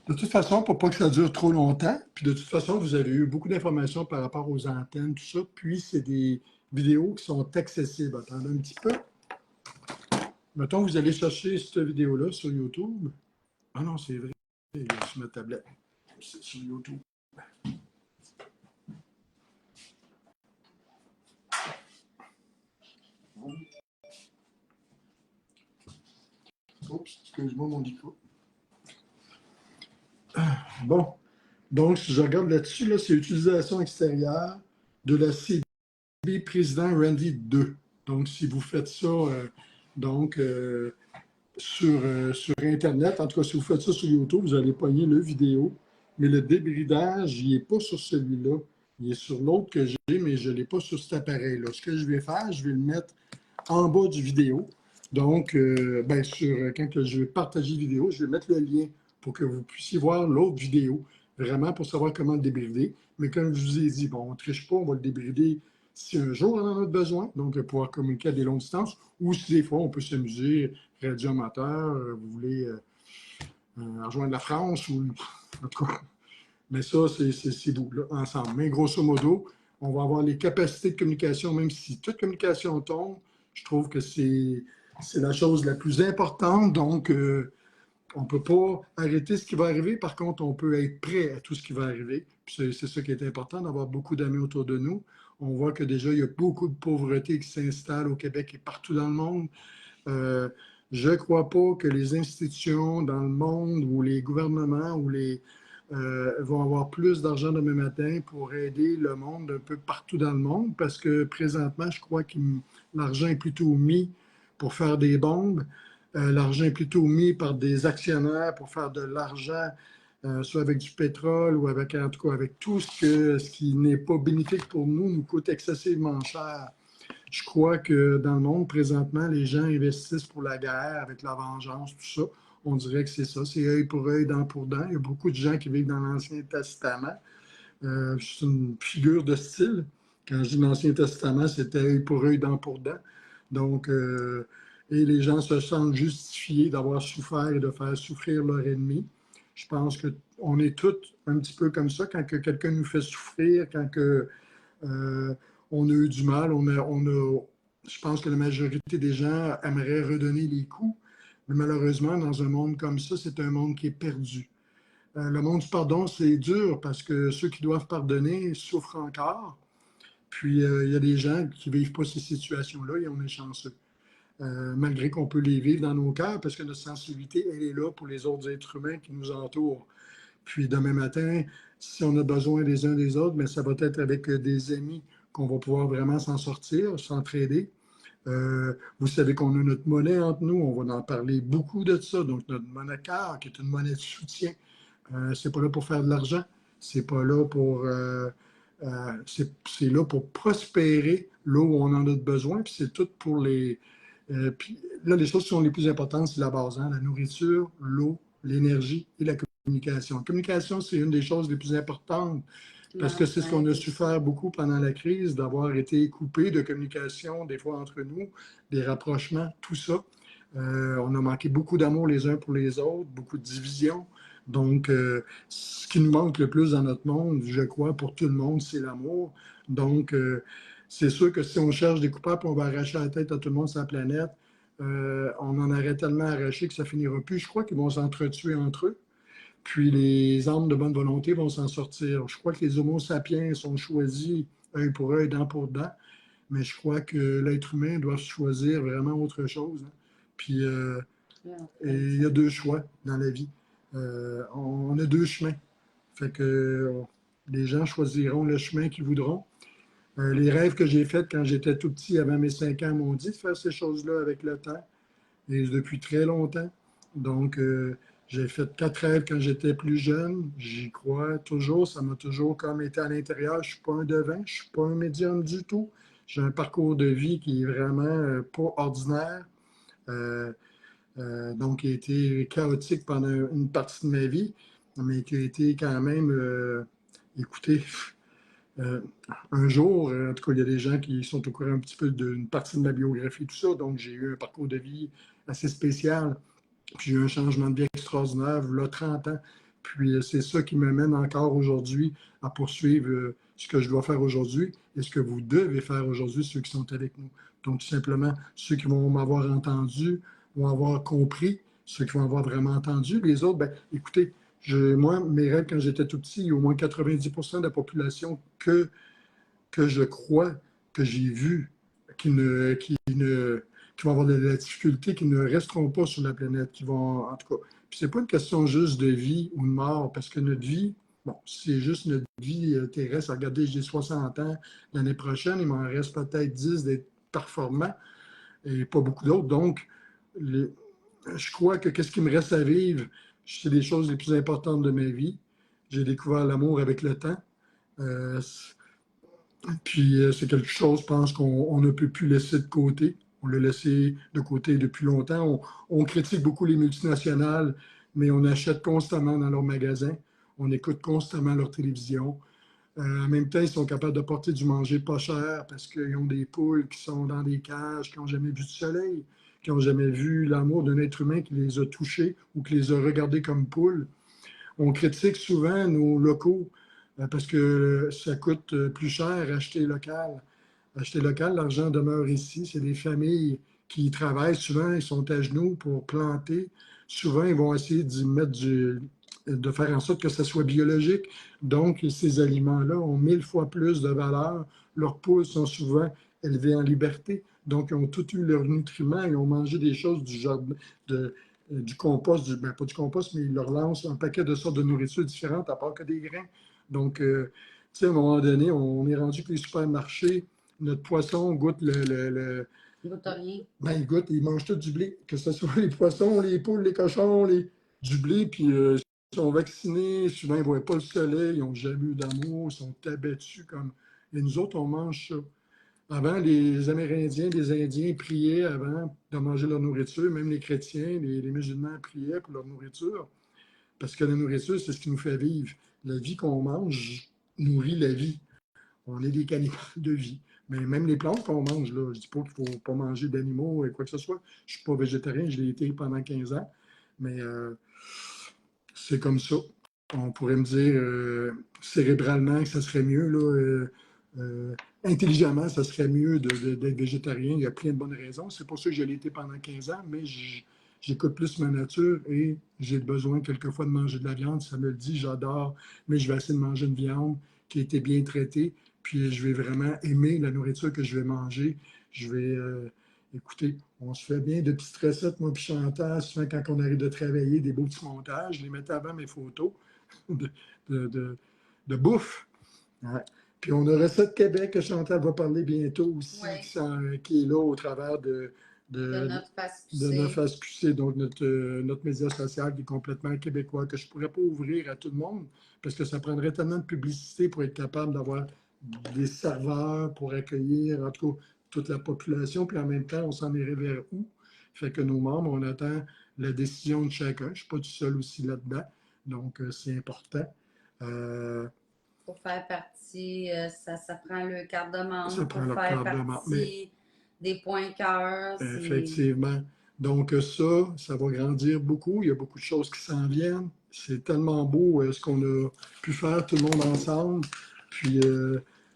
De toute façon, pour pas que ça dure trop longtemps, puis de toute façon, vous avez eu beaucoup d'informations par rapport aux antennes, tout ça, puis c'est des vidéos qui sont accessibles. Attendez un petit peu. Mettons, vous allez chercher cette vidéo-là sur YouTube. Ah non, c'est vrai, il est sur ma tablette. C'est sur YouTube. Oups, excuse-moi mon micro. Bon, donc si je regarde là-dessus, là, c'est utilisation extérieure de la CB Président Randy 2. Donc, si vous faites ça sur Internet, en tout cas, si vous faites ça sur YouTube, vous allez pogner le vidéo, mais le débridage, il n'est pas sur celui-là. Il est sur l'autre que j'ai, mais je ne l'ai pas sur cet appareil-là. Ce que je vais faire, je vais le mettre en bas du vidéo. Donc, quand je vais partager la vidéo, je vais mettre le lien pour que vous puissiez voir l'autre vidéo, vraiment pour savoir comment le débrider. Mais comme je vous ai dit, bon, on ne triche pas, on va le débrider si un jour on en a besoin, donc pouvoir communiquer à des longues distances, ou si des fois on peut s'amuser, radio amateur, vous voulez rejoindre la France, ou en tout cas. Mais ça, c'est vous, là, ensemble. Mais grosso modo, on va avoir les capacités de communication, même si toute communication tombe, je trouve que c'est la chose la plus importante. Donc, on ne peut pas arrêter ce qui va arriver. Par contre, on peut être prêt à tout ce qui va arriver. C'est ça qui est important, d'avoir beaucoup d'amis autour de nous. On voit que déjà, il y a beaucoup de pauvreté qui s'installe au Québec et partout dans le monde. Je ne crois pas que les institutions dans le monde ou les gouvernements ou vont avoir plus d'argent demain matin pour aider le monde un peu partout dans le monde parce que présentement, je crois que l'argent est plutôt mis pour faire des bombes. L'argent est plutôt mis par des actionnaires pour faire de l'argent, soit avec du pétrole ou avec, en tout cas, avec tout ce qui n'est pas bénéfique pour nous, nous coûte excessivement cher. Je crois que dans le monde, présentement, les gens investissent pour la guerre, avec la vengeance, tout ça. On dirait que c'est ça, c'est œil pour œil, dent pour dent. Il y a beaucoup de gens qui vivent dans l'Ancien Testament. C'est une figure de style. Quand je dis l'Ancien Testament, c'était œil pour œil, dent pour dent. Donc, et les gens se sentent justifiés d'avoir souffert et de faire souffrir leur ennemi. Je pense qu'on est tous un petit peu comme ça. Quand que quelqu'un nous fait souffrir, quand que, on a eu du mal, je pense que la majorité des gens aimeraient redonner les coups. Mais malheureusement, dans un monde comme ça, c'est un monde qui est perdu. Le monde du pardon, c'est dur parce que ceux qui doivent pardonner souffrent encore. Puis, il y a des gens qui ne vivent pas ces situations-là et on est chanceux. Malgré qu'on peut les vivre dans nos cœurs parce que notre sensibilité, elle est là pour les autres êtres humains qui nous entourent. Puis, demain matin, si on a besoin les uns des autres, mais ça va être avec des amis qu'on va pouvoir vraiment s'en sortir, s'entraider. Vous savez qu'on a notre monnaie entre nous, on va en parler beaucoup de ça. Donc, notre monnaie CAR, qui est une monnaie de soutien, c'est pas là pour faire de l'argent, c'est pas là pour. C'est là pour prospérer là où on en a besoin, puis c'est tout pour les. Puis là, les choses qui sont les plus importantes, c'est la base, hein, la nourriture, l'eau, l'énergie et la communication. La communication, c'est une des choses les plus importantes parce que c'est ce qu'on a su faire beaucoup pendant la crise, d'avoir été coupé de communication, des fois entre nous, des rapprochements, tout ça. On a manqué beaucoup d'amour les uns pour les autres, beaucoup de division. Donc, ce qui nous manque le plus dans notre monde, je crois, pour tout le monde, c'est l'amour. Donc, c'est sûr que si on cherche des coupables et on va arracher la tête à tout le monde sur la planète, on en aurait tellement arraché que ça finira plus. Je crois qu'ils vont s'entretuer entre eux. Puis les âmes de bonne volonté vont s'en sortir. Je crois que les homo sapiens sont choisis œil pour œil, dent pour dent, mais je crois que l'être humain doit choisir vraiment autre chose. Hein. Puis il y a deux choix dans la vie. On a deux chemins. Fait que les gens choisiront le chemin qu'ils voudront. Les rêves que j'ai faits quand j'étais tout petit, avant mes 5 ans, m'ont dit de faire ces choses-là avec le temps, et depuis très longtemps. Donc, J'ai fait 4 rêves quand j'étais plus jeune. J'y crois toujours. Ça m'a toujours comme été à l'intérieur. Je ne suis pas un devin, je ne suis pas un médium du tout. J'ai un parcours de vie qui est vraiment pas ordinaire. Euh, donc, qui a été chaotique pendant une partie de ma vie, mais qui a été quand même, écoutez, euh, un jour, en tout cas, il y a des gens qui sont au courant un petit peu d'une partie de ma biographie, tout ça. Donc, j'ai eu un parcours de vie assez spécial. Puis, j'ai eu un changement de vie extraordinaire, là, 30 ans. Puis, c'est ça qui me mène encore aujourd'hui à poursuivre ce que je dois faire aujourd'hui et ce que vous devez faire aujourd'hui, ceux qui sont avec nous. Donc, tout simplement, ceux qui vont m'avoir entendu vont avoir compris, ceux qui vont avoir vraiment entendu. Les autres, ben, écoutez, moi, mes rêves, quand j'étais tout petit, il y a au moins 90% de la population que je crois, que j'ai vu, qui vont avoir de la difficulté, qui ne resteront pas sur la planète, qui vont, en tout cas. Puis c'est pas une question juste de vie ou de mort, parce que notre vie, bon, c'est juste notre vie terrestre. Regardez, j'ai 60 ans l'année prochaine, il m'en reste peut-être 10 d'être performant et pas beaucoup d'autres. Donc, je crois que qu'est-ce qui me reste à vivre, c'est les choses les plus importantes de ma vie. J'ai découvert l'amour avec le temps. Euh, Puis c'est quelque chose, je pense, qu'on ne peut plus laisser de côté. On l'a laissé de côté depuis longtemps. On critique beaucoup les multinationales, mais on achète constamment dans leurs magasins. On écoute constamment leur télévision. En même temps, ils sont capables de porter du manger pas cher parce qu'ils ont des poules qui sont dans des cages, qui n'ont jamais vu du soleil, qui n'ont jamais vu l'amour d'un être humain qui les a touchés ou qui les a regardés comme poules. On critique souvent nos locaux parce que ça coûte plus cher acheter local. Acheter local, l'argent demeure ici. C'est des familles qui travaillent. Souvent, ils sont à genoux pour planter. Souvent, ils vont essayer de faire en sorte que ça soit biologique. Donc, ces aliments-là ont 1000 fois plus de valeur. Leurs poules sont souvent élevées en liberté. Donc, ils ont tout eu leurs nutriments. Ils ont mangé des choses du genre du compost, ben, pas du compost, mais ils leur lancent un paquet de sortes de nourriture différentes, à part que des grains. Donc, tu sais, à un moment donné, on est rendu que les supermarchés, notre poisson goûte Il goûte rien. ben, ils mangent tout du blé, que ce soit les poissons, les poules, les cochons, du blé, puis ils sont vaccinés, souvent ils ne voient pas le soleil, ils n'ont jamais eu d'amour, ils sont abattus comme... Et nous autres, on mange ça. Avant, les Amérindiens, les Indiens priaient avant de manger leur nourriture, même les chrétiens, les musulmans priaient pour leur nourriture, parce que la nourriture, c'est ce qui nous fait vivre. La vie qu'on mange nourrit la vie. On est des cannibales de vie. Mais même les plantes qu'on mange, là, je ne dis pas qu'il ne faut pas manger d'animaux et quoi que ce soit. Je ne suis pas végétarien, je l'ai été pendant 15 ans. Mais c'est comme ça. On pourrait me dire cérébralement que ça serait mieux, là, intelligemment, ça serait mieux d'être végétarien. Il y a plein de bonnes raisons. C'est pour ça que je l'ai été pendant 15 ans, mais j'écoute plus ma nature et j'ai besoin quelquefois de manger de la viande. Ça me le dit, j'adore, mais je vais essayer de manger une viande qui a été bien traitée. Puis je vais vraiment aimer la nourriture que je vais manger. Je vais, écoutez, on se fait bien de petites recettes, moi puis Chantal, souvent quand on arrive de travailler, des beaux petits montages. Je les mettais avant mes photos de, de bouffe. Ouais. Puis on a Recette Québec que Chantal va parler bientôt aussi, Ouais. qui est là au travers de notre face de notre face QC, donc notre média social qui est complètement québécois, que je ne pourrais pas ouvrir à tout le monde parce que ça prendrait tellement de publicité pour être capable d'avoir des serveurs pour accueillir, en tout cas, toute la population, puis en même temps, on s'en irait vers où? Fait que nos membres, on attend la décision de chacun. Je ne suis pas tout seul aussi là-dedans, donc c'est important. Pour faire partie, ça prend le carte de membre. Ça prend pour le faire carte de membre, partie des points cœur. Effectivement. Donc ça va grandir beaucoup. Il y a beaucoup de choses qui s'en viennent. C'est tellement beau ce qu'on a pu faire tout le monde ensemble. Puis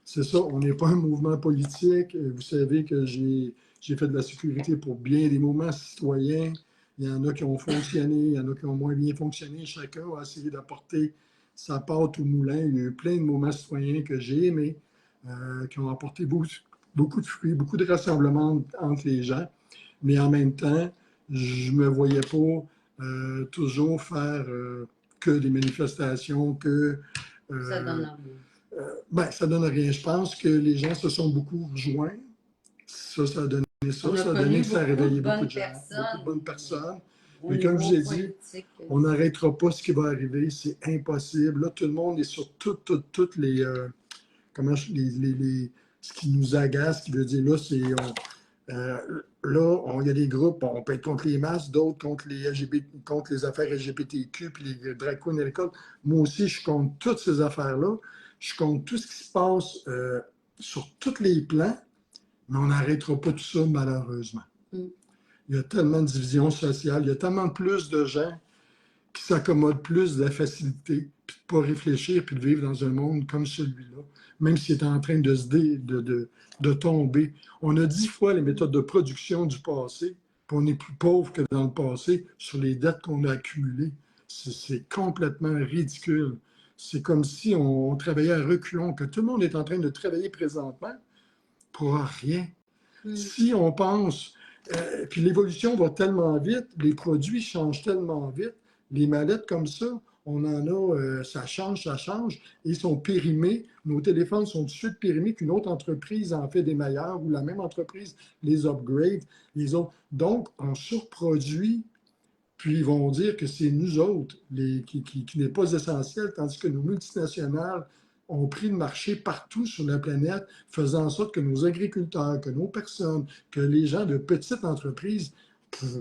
c'est ça, on n'est pas un mouvement politique. Vous savez que j'ai fait de la sécurité pour bien des mouvements citoyens. Il y en a qui ont fonctionné, il y en a qui ont moins bien fonctionné. Chacun a essayé d'apporter sa pâte au moulin. Il y a eu plein de mouvements citoyens que j'ai aimés, qui ont apporté beaucoup de fruits, beaucoup de rassemblements entre les gens. Mais en même temps, je ne me voyais pas toujours faire que des manifestations, que... ça donne ben, ça donne rien. Je pense que les gens se sont beaucoup rejoints. Ça a donné ça. Ça a donné que ça a réveillé beaucoup de gens, beaucoup de bonnes personnes. Mais comme je vous ai dit, politique. on n'arrêtera pas ce qui va arriver, c'est impossible. Là, tout le monde est sur toutes les, ce qui nous agace, ce qui veut dire là, c'est il y a des groupes, on peut être contre les masses, d'autres contre les LGBT, contre les affaires LGBTQ, puis les drag queens à l'école. Moi aussi, je suis contre toutes ces affaires-là. Je suis contre tout ce qui se passe sur tous les plans, mais on n'arrêtera pas tout ça, malheureusement. Mm. Il y a tellement de divisions sociales, il y a tellement plus de gens qui s'accommodent plus de la facilité, puis de ne pas réfléchir, puis de vivre dans un monde comme celui-là, même s'il est en train de tomber. On a 10 fois les méthodes de production du passé, puis on est plus pauvre que dans le passé sur les dettes qu'on a accumulées. C'est complètement ridicule. C'est comme si on travaillait à reculons, que tout le monde est en train de travailler présentement pour rien. Mm. Si on pense, puis l'évolution va tellement vite, les produits changent tellement vite, les mallettes comme ça, on en a, ça change, et ils sont périmés. Nos téléphones sont tout de suite périmés qu'une autre entreprise en fait des meilleurs ou la même entreprise les upgrade, les autres. Donc, on surproduit, puis ils vont dire que c'est nous autres qui n'est pas essentiel, tandis que nos multinationales ont pris le marché partout sur la planète, faisant en sorte que nos agriculteurs, que nos personnes, que les gens de petites entreprises ne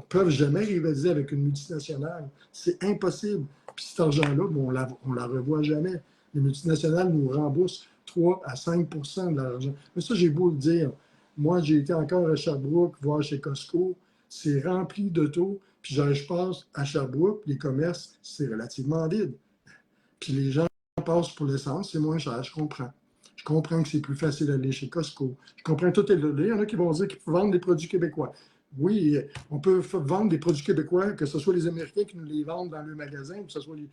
peuvent jamais rivaliser avec une multinationale. C'est impossible. Puis cet argent-là, on la revoit jamais. Les multinationales nous remboursent 3 à 5 de l'argent. Mais ça, j'ai beau le dire. Moi, j'ai été encore à Sherbrooke, voir chez Costco. C'est rempli d'autos. Puis je passe à Sherbrooke, les commerces, c'est relativement vide. Puis les gens passent pour l'essence, c'est moins cher, je comprends. Je comprends que c'est plus facile d'aller chez Costco. Je comprends tout est là. Il y en a qui vont dire qu'ils peuvent vendre des produits québécois. Oui, on peut vendre des produits québécois, que ce soit les Américains qui nous les vendent dans le magasin, que ce soit les...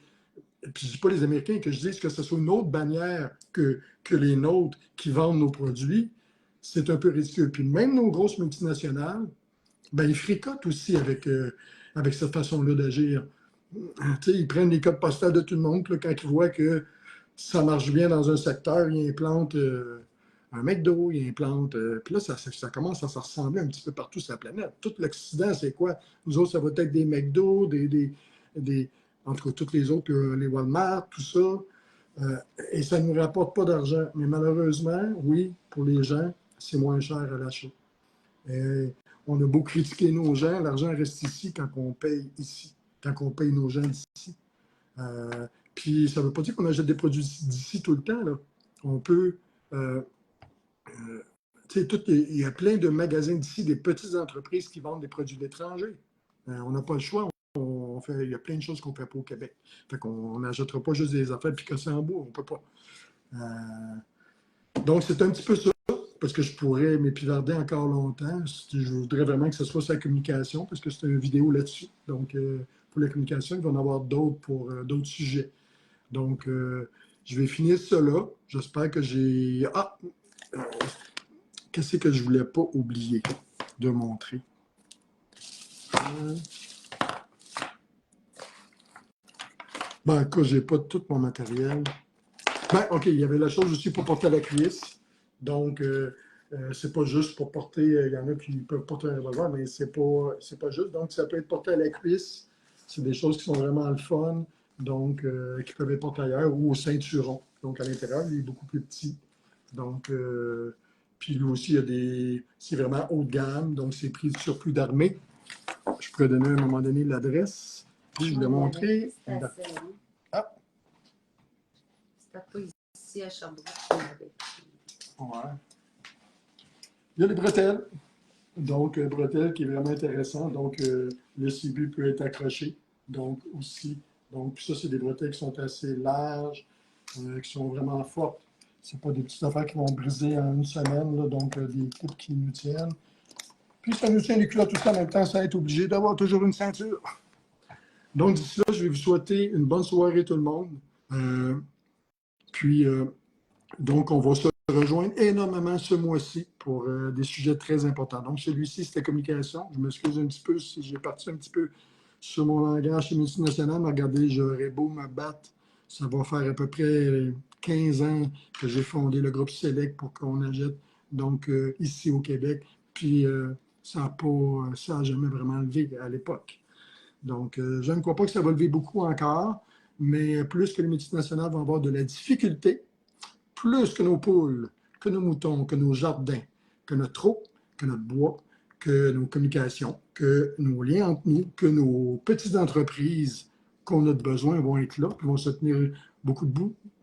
Puis je ne dis pas les Américains, que je dise que ce soit une autre bannière que les nôtres qui vendent nos produits, c'est un peu ridicule. Puis même nos grosses multinationales, ben, ils fricotent aussi avec cette façon-là d'agir. Ils prennent les codes postales de tout le monde, là, quand ils voient que ça marche bien dans un secteur, ils implantent un McDo, ils implantent. Puis là, ça commence à se ressembler un petit peu partout sur la planète. Tout l'Occident, c'est quoi? Nous autres, ça va être des McDo, en tout cas, toutes les autres, les Walmart, tout ça. Et ça ne nous rapporte pas d'argent. Mais malheureusement, oui, pour les gens, c'est moins cher à l'achat. On a beau critiquer nos gens, l'argent reste ici quand on paye ici, quand on paye nos gens d'ici. Puis ça ne veut pas dire qu'on achète des produits d'ici tout le temps. Là. On peut... il y a plein de magasins d'ici, des petites entreprises qui vendent des produits de l'étranger. On n'a pas le choix. Il y a plein de choses qu'on ne fait pas au Québec. Fait qu'on n'achètera pas juste des affaires Picasso en bois. On ne peut pas. Donc, c'est un petit peu ça, parce que je pourrais m'épivarder encore longtemps. Je voudrais vraiment que ce soit sa communication, parce que c'est une vidéo là-dessus. Donc, pour la communication, il va y en avoir d'autres pour d'autres sujets. Donc, je vais finir cela. J'espère que j'ai... qu'est-ce que je ne voulais pas oublier de montrer? Ben, écoute, je n'ai pas tout mon matériel. Ben, OK, il y avait la chose aussi pour porter à la cuisse. Donc, c'est pas juste pour porter... Il y en a qui peuvent porter un revolver, mais c'est pas juste. Donc, ça peut être porté à la cuisse. C'est des choses qui sont vraiment le fun. Donc, qui peuvent être portées ailleurs ou au ceinturon. Donc, à l'intérieur, il est beaucoup plus petit. Donc, puis lui aussi, il y a des... C'est vraiment haut de gamme. Donc, c'est pris sur plus d'armée. Je pourrais donner à un moment donné l'adresse. Puis, je voulais montrer... Ah! C'était pas ici à Sherbrooke. Ouais. Il y a les bretelles. Donc, bretelles qui est vraiment intéressant. Donc, le cibu peut être accroché. Donc, aussi. Donc, ça, c'est des bretelles qui sont assez larges, qui sont vraiment fortes. Ce pas des petites affaires qui vont briser en une semaine. Là, donc, des coupes qui nous tiennent. Puis, ça nous tient les culottes tout ça en même temps, sans être obligé d'avoir toujours une ceinture. Donc, d'ici là, je vais vous souhaiter une bonne soirée tout le monde. Puis, donc, on va se rejoindre énormément ce mois-ci pour des sujets très importants. Donc, celui-ci, c'était communication. Je m'excuse un petit peu si j'ai parti un petit peu sur mon langage multinational. Mais regardez, j'aurais beau me battre. Ça va faire à peu près 15 ans que j'ai fondé le groupe Select pour qu'on achète donc ici au Québec. Puis, ça n'a jamais vraiment levé à l'époque. Donc, je ne crois pas que ça va lever beaucoup encore, mais plus que les multinationales vont avoir de la difficulté, plus que nos poules, que nos moutons, que nos jardins, que notre eau, que notre bois, que nos communications, que nos liens entre nous, que nos petites entreprises qu'on a de besoin vont être là, puis vont se tenir beaucoup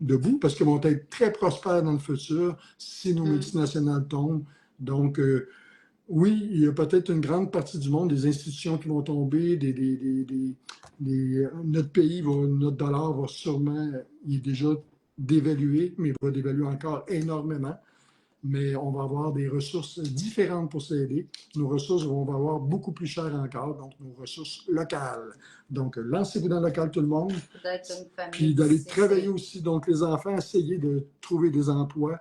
debout parce qu'ils vont être très prospères dans le futur si nos multinationales tombent. Donc, oui, il y a peut-être une grande partie du monde, des institutions qui vont tomber, notre pays, notre dollar va sûrement, il est déjà dévalué, mais il va dévaluer encore énormément. Mais on va avoir des ressources différentes pour s'aider. Nos ressources vont valoir beaucoup plus cher encore, donc nos ressources locales. Donc, lancez-vous dans le local tout le monde. Peut-être une famille. Puis d'aller d'ici, travailler aussi. Donc, les enfants, essayez de trouver des emplois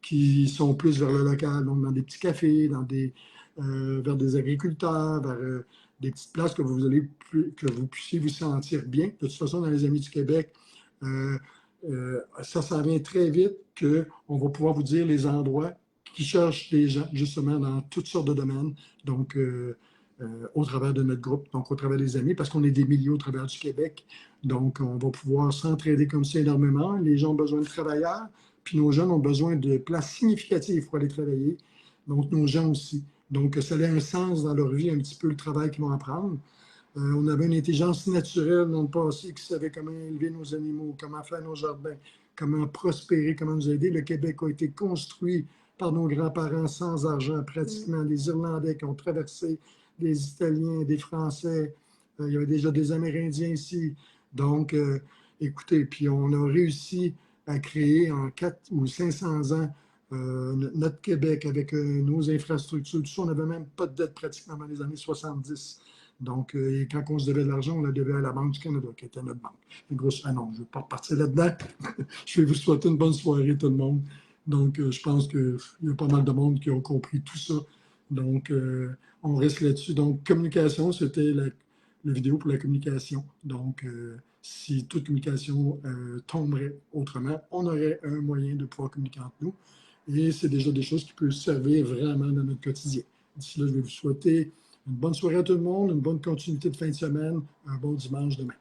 qui sont plus vers le local, donc dans des petits cafés, vers des agriculteurs, vers des petites places que vous puissiez vous sentir bien. De toute façon, dans les Amis du Québec, ça vient très vite qu'on va pouvoir vous dire les endroits qui cherchent des gens, justement, dans toutes sortes de domaines, donc au travers de notre groupe, donc au travers des amis, parce qu'on est des milliers au travers du Québec. Donc, on va pouvoir s'entraider comme ça énormément. Les gens ont besoin de travailleurs, puis nos jeunes ont besoin de places significatives pour aller travailler. Donc, nos gens aussi. Donc, ça a un sens dans leur vie, un petit peu le travail qu'ils vont apprendre. On avait une intelligence naturelle dans le passé qui savait comment élever nos animaux, comment faire nos jardins, comment prospérer, comment nous aider. Le Québec a été construit par nos grands-parents sans argent, pratiquement. Les Irlandais qui ont traversé, des Italiens, des Français. Il y avait déjà des Amérindiens ici. Donc, écoutez, puis on a réussi à créer en 400 ou 500 ans notre Québec avec nos infrastructures. Tout ça, on n'avait même pas de dette pratiquement dans les années 70. Donc, et quand on se devait de l'argent, on la devait à la Banque du Canada, qui était notre banque. Ah non, je ne vais pas repartir là-dedans. Je vais vous souhaiter une bonne soirée, tout le monde. Donc, je pense qu'il y a pas mal de monde qui ont compris tout ça. Donc, on reste là-dessus. Donc, communication, c'était la vidéo pour la communication. Donc, si toute communication tomberait autrement, on aurait un moyen de pouvoir communiquer entre nous. Et c'est déjà des choses qui peuvent servir vraiment dans notre quotidien. D'ici là, je vais vous souhaiter une bonne soirée à tout le monde, une bonne continuité de fin de semaine, un bon dimanche demain.